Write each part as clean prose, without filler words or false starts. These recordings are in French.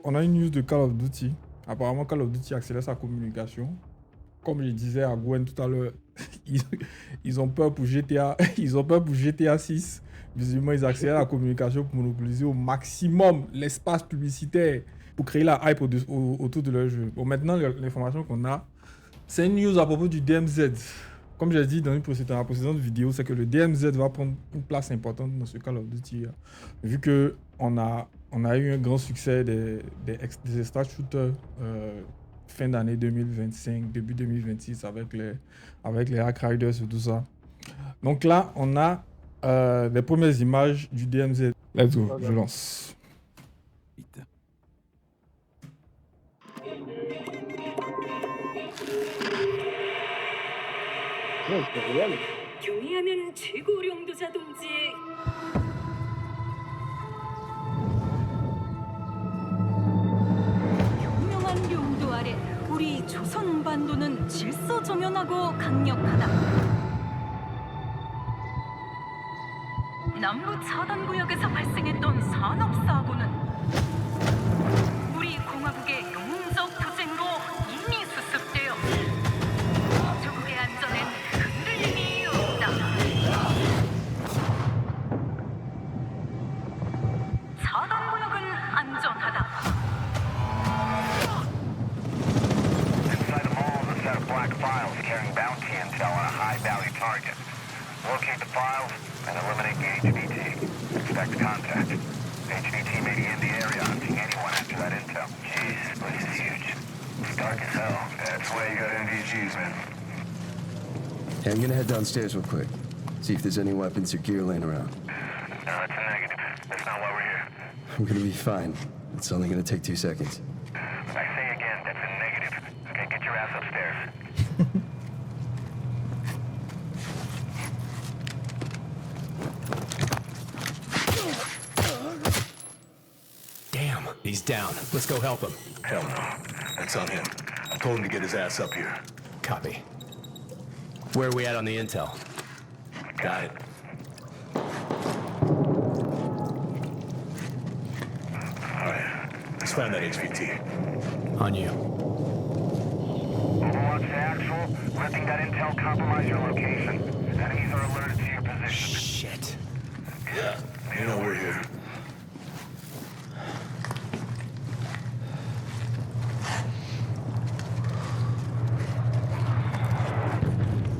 On a une news de Call of Duty. Apparemment, Call of Duty accélère sa communication. Comme je disais à Gwen tout à l'heure, ils ont peur pour GTA. Ils ont peur pour GTA 6. Visiblement, ils accélèrent la communication pour monopoliser au maximum l'espace publicitaire pour créer la hype autour de leur jeu. Bon, maintenant, l'information qu'on a, c'est une news à propos du DMZ. Comme j'ai dit dans la précédente vidéo, c'est que le DMZ va prendre une place importante dans ce Call of Duty. Vu qu'on a eu un grand succès des extra shooters fin d'année 2025, début 2026 avec les Hack Riders et tout ça. Donc là, on a les premières images du DMZ. Let's go, je lance. 경의하면 최고령도자 동지의 현명한 용도 아래 우리 조선 반도는 질서정연하고 강력하다. 남부 차단구역에서 발생했던 산업사고는 우리 공화국의 용적 투쟁으로 이미 수습되어 조국의 안전엔 흔들림이 없다. 차단구역은 안전하다. Inside the mall is a set of black files carrying bounty intel on a high-value target. Locate the files and eliminate the HVT. Expect contact. HVT may be in the area hunting anyone after that intel. Jeez, this place is huge. It's dark as hell. That's why you got NVGs, man. Hey, I'm gonna head downstairs real quick. See if there's any weapons or gear laying around. No, that's a negative. That's not why we're here. I'm gonna be fine. It's only gonna take 2 seconds. I say again, that's a negative. Okay, get your ass upstairs. Damn, he's down. Let's go help him. Hell no. That's on him. I told him to get his ass up here. Copy. Where are we at on the intel? Got it. Alright. Let's find that HVT. On you. Overwatch to actual. Letting that intel compromise your location. Enemies are alerted to your position. Shit. Yeah. You know we're here.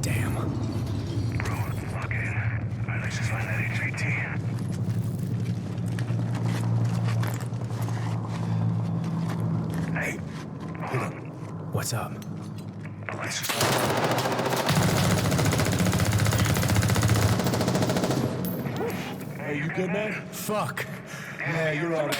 Damn. Okay. Alright, let's just find that HVT. Hey. Hold on. What's up? Let's just... Hey, you good, man? Fuck. Yeah, you're all right.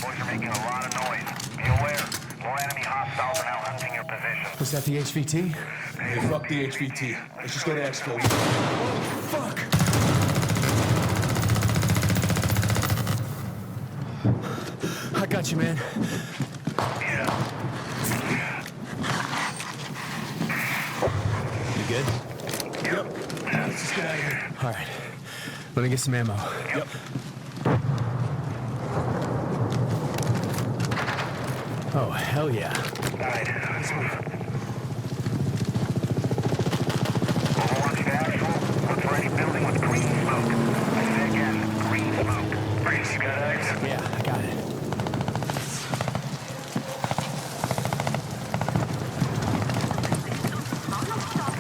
Boys are making a lot of noise. Be aware. More enemy hostiles are now hunting your position. Was that the HVT? Hey, fuck the HVT. Let's just go to Exfil. Fuck. I got you, man. Yeah. You good? Yep. Let's just get out of here. All right. Let me get some ammo. Yep. Oh, hell yeah. Alright, let's move. Overwatch to actual. Look for any building with green smoke. I say again, green smoke. Breeze, you got eyes? Yeah, I got it.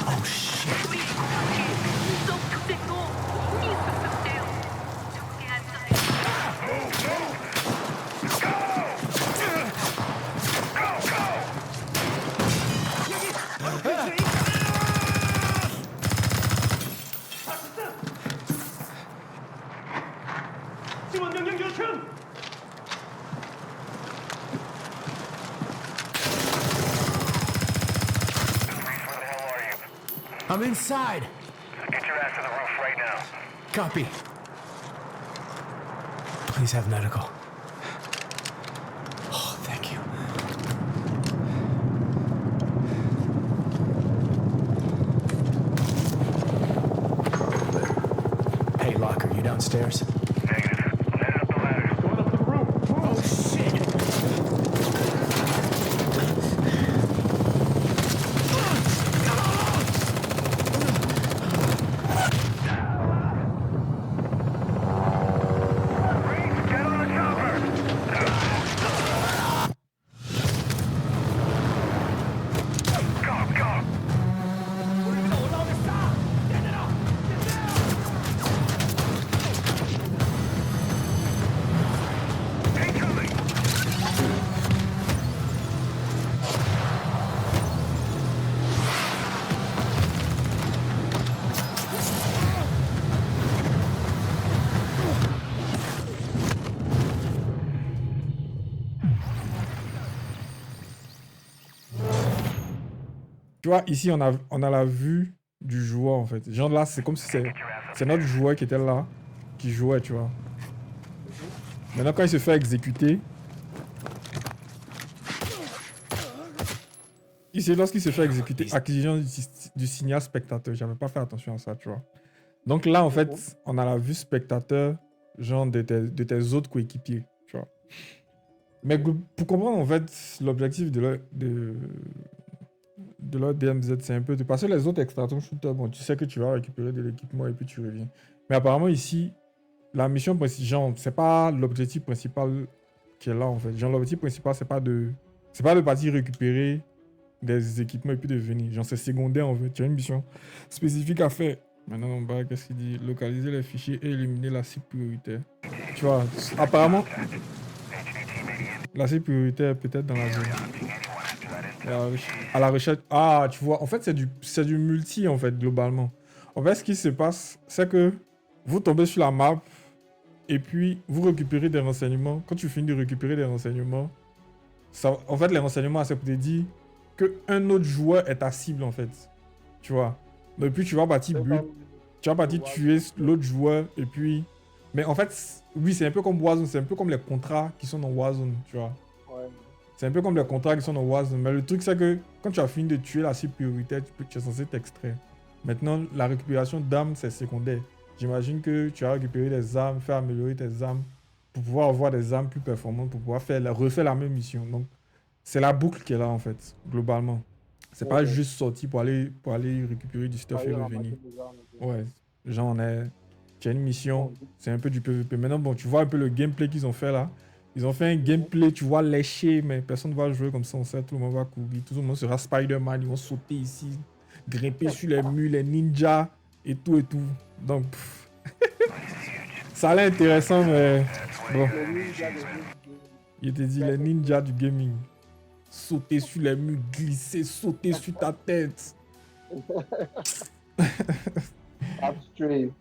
Oh, shit. 우리 공화국의 용적 투쟁으로 이미 수습되어 조국의 안전엔 I'm I'm inside. Get your ass to the roof right now. Copy. Please have medical. Oh, thank you. Hey, Locker, you downstairs? Negative. I'm headed up the ladder. Going up to the roof. Oh, shit! Get on the chopper. Go. Incoming. Tu vois, ici, on a la vue du joueur, en fait. Genre là, c'est comme si c'est notre joueur qui était là, qui jouait, tu vois. Maintenant, quand il se fait exécuter... Ici, lorsqu'il se fait exécuter, acquisition du signal spectateur. J'avais pas fait attention à ça, tu vois. Donc là, en fait, on a la vue spectateur, genre de tes autres coéquipiers, tu vois. Mais pour comprendre, en fait, l'objectif de leur DMZ, c'est un peu de passer les autres extractions shooter. Bon, tu sais que tu vas récupérer de l'équipement et puis tu reviens. Mais apparemment, ici, la mission principale, genre, c'est pas l'objectif principal qui est là, en fait. Genre, l'objectif principal, c'est pas de partir récupérer des équipements et puis de venir. Genre, c'est secondaire, en fait. Tu as une mission spécifique à faire. Maintenant, en bas, qu'est-ce qu'il dit? Localiser les fichiers et éliminer la cible prioritaire. Tu vois, apparemment, la cible prioritaire est peut-être dans la zone. À la recherche. Ah, tu vois, en fait, c'est du multi, en fait, globalement. En fait, ce qui se passe, c'est que vous tombez sur la map et puis vous récupérez des renseignements. Quand tu finis de récupérer des renseignements, ça, en fait, les renseignements, c'est pour te dire qu'un autre joueur est ta cible, en fait. Tu vois. Et puis, tu vas partir tuer l'autre joueur et puis... Mais en fait, oui, c'est un peu comme Warzone. C'est un peu comme les contrats qui sont dans Warzone, tu vois. C'est un peu comme les contrats qui sont dans Warzone. Mais le truc, c'est que quand tu as fini de tuer la cible prioritaire, tu es censé t'extraire. Maintenant, la récupération d'armes, c'est secondaire. J'imagine que tu as récupéré des armes, faire améliorer tes armes pour pouvoir avoir des armes plus performantes, pour pouvoir refaire la même mission. Donc, c'est la boucle qui est là, en fait, globalement. C'est pas juste sortir pour aller récupérer du stuff et revenir. Ouais, genre, tu as une mission, c'est un peu du PVP. Maintenant, bon, tu vois un peu le gameplay qu'ils ont fait là. Ils ont fait un gameplay, tu vois, léché, mais personne ne va jouer comme ça, on sait, tout le monde va courir, tout le monde sera Spider-Man, ils vont sauter ici, grimper sur les murs, les ninjas, et tout. Donc, ça a l'air intéressant, mais bon. Il te dit, les ninjas du gaming. Sauter sur les murs, glisser, sauter sur ta tête.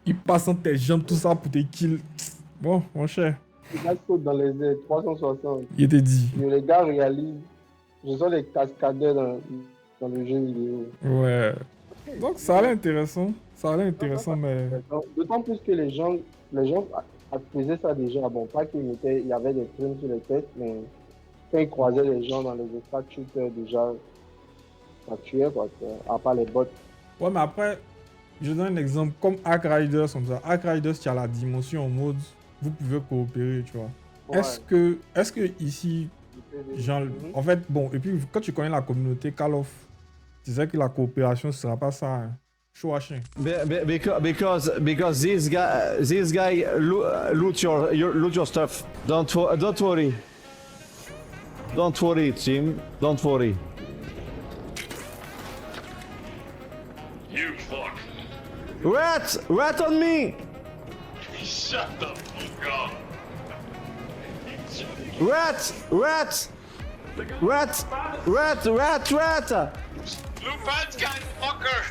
Il passe entre tes jambes, tout ça pour te kill. Bon, mon cher. Les gars sautent dans les airs, 360. Il te dit. Mais les gars réalisent. Je sens les cascadeurs dans le jeu vidéo. Ouais. Donc ça a l'air intéressant. Mais... D'autant plus que les gens faisaient ça déjà. Bon, pas qu'il y avait des primes sur les têtes, mais quand ils croisaient les gens dans les extract shooters déjà, ça tuait quoi. À part les bots. Ouais, mais après, je donne un exemple. Comme Ark Riders, comme ça. Ark Riders, tu as la dimension en mode... Vous pouvez coopérer, tu vois. Ouais. Est-ce que ici, genre, en fait, bon, et puis quand tu connais la communauté Call of, tu sais que la coopération ce sera pas ça, hein. Chaud à chien. Because these guys loot your stuff. Don't worry. Don't worry, team. Don't worry. You fuck. Rat on me. Shut the fuck up. Rat! Blue pants guy, fucker.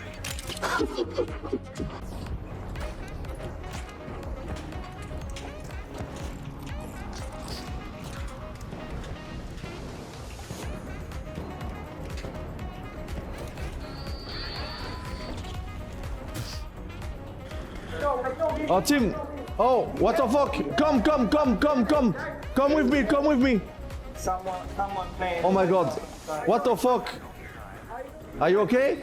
Oh, team. Oh, what the fuck? Come. Come with me. Someone playing. Oh my god. What the fuck? Are you okay?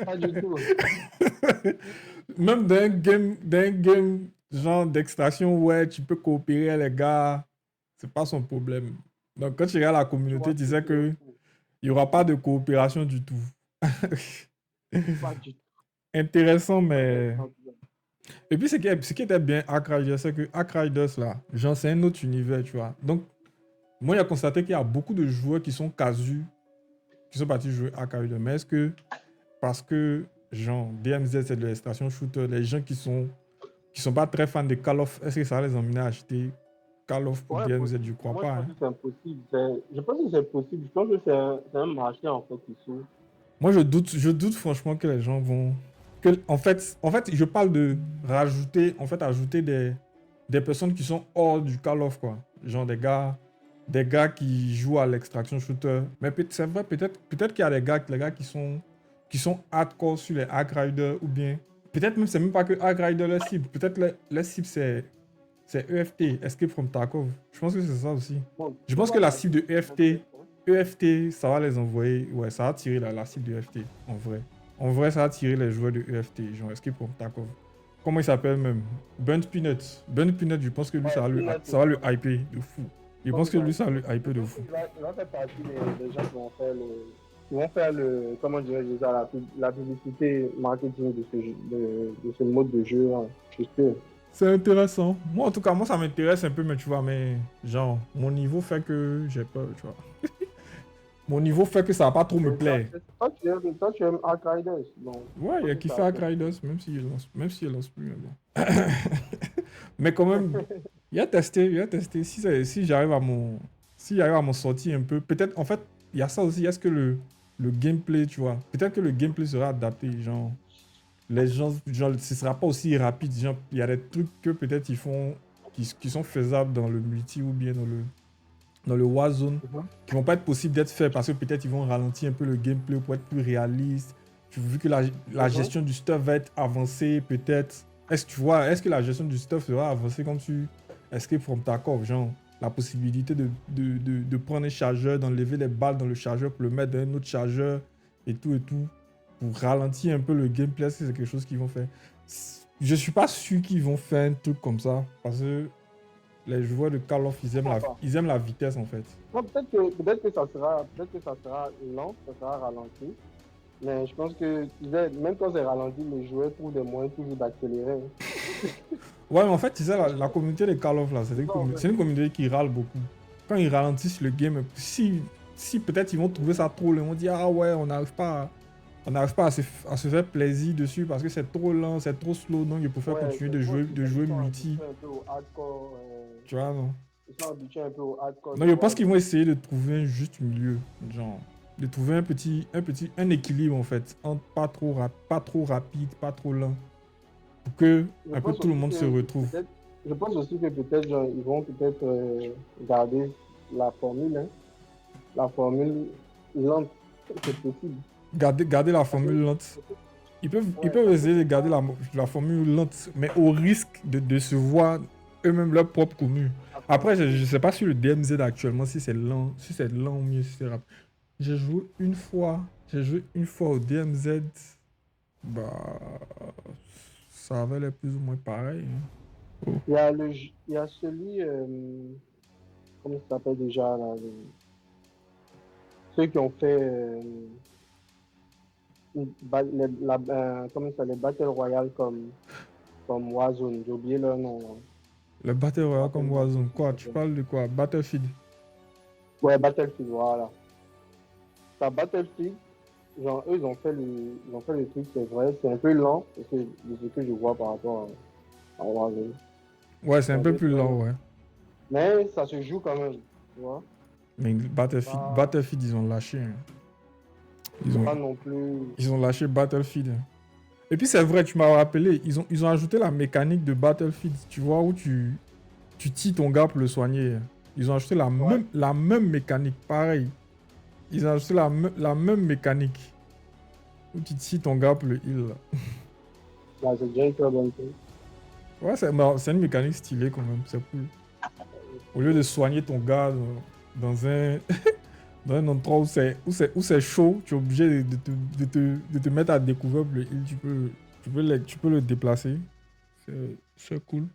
Pas du tout. Même dans un game genre d'extraction, ouais, tu peux coopérer les gars, c'est pas son problème. Donc quand tu regardes la communauté, tu sais que il n'y aura pas de coopération du tout. Pas du tout. Intéressant, mais... Et puis, ce qui était bien Ark Riders, c'est que Ark Riders, là, genre, c'est un autre univers, tu vois. Donc, moi, j'ai constaté qu'il y a beaucoup de joueurs qui sont casus, qui sont partis jouer Ark Riders. Mais est-ce que, parce que, genre, DMZ, c'est de l'extraction shooter, les gens qui sont pas très fans de Call of, est-ce que ça va les emmener à acheter Call of pour DMZ? Je crois Moi, pas. je Hein. pense que c'est impossible. Je pense que c'est possible. Je pense que c'est un marché, en fait, qui s'ouvre. Moi, je doute franchement que les gens vont... En fait, je parle de rajouter, ajouter des personnes qui sont hors du Call of, quoi. Genre des gars qui jouent à l'extraction shooter. Mais c'est vrai, peut-être qu'il y a des gars qui sont hardcore sur les Ark Riders, ou bien... Peut-être même, c'est même pas que Ark Riders leur cible. Peut-être leur cible, c'est EFT, Escape from Tarkov. Je pense que c'est ça aussi. Bon, Je pense que la cible de EFT, ça va les envoyer... Ouais, ça va tirer la cible de EFT, en vrai. En vrai, ça va tirer les joueurs de EFT, genre Escape from Tarkov. Comment il s'appelle même? Burnt Peanut. Burnt Peanut, je pense que lui, Ouais, ça va le hyper de fou. Je pense que lui, ça va le hyper de fou. Il va faire partie des gens qui vont faire comment dirais-je ça, la publicité marketing de ce mode de jeu. Hein. Je suis sûr. C'est intéressant. Moi, en tout cas, ça m'intéresse un peu, mais tu vois, mais genre, mon niveau fait que j'ai peur, tu vois. Mon niveau fait que ça va pas trop me plaire. Toi, tu aimes Ark Riders. Donc, Ouais, il y a qui fait Ark Riders, même s'il lance plus, mais bon. Mais quand même, il a testé. Si j'arrive à m'en sortir un peu, peut-être, en fait, il y a ça aussi, est-ce que le gameplay, tu vois, peut-être que le gameplay sera adapté, genre, les gens, genre, ce sera pas aussi rapide, genre, il y a des trucs que peut-être ils font, qui sont faisables dans le multi ou bien dans le Warzone, qui vont pas être possibles d'être faits parce que peut-être ils vont ralentir un peu le gameplay pour être plus réaliste. Vu que la gestion du stuff va être avancée, peut-être. Est-ce que la gestion du stuff sera avancée comme sur Escape from Tarkov, genre la possibilité de prendre un chargeur, d'enlever les balles dans le chargeur pour le mettre dans un autre chargeur et tout, pour ralentir un peu le gameplay, est-ce que c'est quelque chose qu'ils vont faire? Je suis pas sûr qu'ils vont faire un truc comme ça parce que les joueurs de Call of, ils aiment la vitesse en fait. Non, peut-être que ça sera lent, ça sera ralenti. Mais je pense que même quand c'est ralenti, les joueurs trouvent des moyens toujours d'accélérer. Ouais, mais en fait, tu sais, la communauté de Call of, là, c'est une communauté qui râle beaucoup. Quand ils ralentissent le game, si peut-être ils vont trouver ça trop lent, ils vont dire ah ouais, on n'arrive pas à se faire plaisir dessus parce que c'est trop lent, c'est trop slow, donc ils préfèrent continuer de jouer multi. Tu vois, non? Ils sont habitués un peu au hardcore. Non, je pense qu'ils vont essayer de trouver un juste milieu, genre, de trouver un équilibre en fait, entre pas trop rapide, pas trop lent, pour que un peu tout le monde se retrouve. Je pense aussi que peut-être ils vont garder la formule, hein. La formule lente, c'est possible. Garder la formule lente. Ils peuvent essayer de garder la formule lente, mais au risque de se voir eux-mêmes leur propre commune. Après, je sais pas sur le DMZ actuellement si c'est lent ou mieux si c'est rapide. J'ai joué une fois au DMZ. Bah, ça avait l'air plus ou moins pareil. Hein. Il y a celui, comment ça s'appelle déjà là, ceux qui ont fait comment ça, les Battle Royale comme Warzone, j'ai oublié leur nom. Là. Le Battle Royale comme Warzone, quoi? Tu parles de quoi? Battlefield? Ouais, Battlefield, voilà. Ça, Battlefield, genre, eux, ils ont fait le truc, c'est vrai, c'est un peu lent, de ce que je vois par rapport à Warzone. Ouais, c'est un peu plus lent, ouais. Mais ça se joue quand même, tu vois. Mais Battlefield, ils ont lâché. Hein. Ils ont lâché Battlefield. Et puis c'est vrai, tu m'as rappelé, ils ont ajouté la mécanique de Battlefield, tu vois, où tu tues ton gars pour le soigner. Ils ont ajouté la même mécanique, pareil. Ils ont ajouté la même mécanique. Où tu tires ton gars pour le heal. Là. Là, c'est déjà une très bonne chose. Ouais, c'est une mécanique stylée quand même, c'est cool. Au lieu de soigner ton gars dans un, dans un endroit où c'est chaud, tu es obligé de te mettre à découvert pour le heal. Tu peux le déplacer. C'est cool.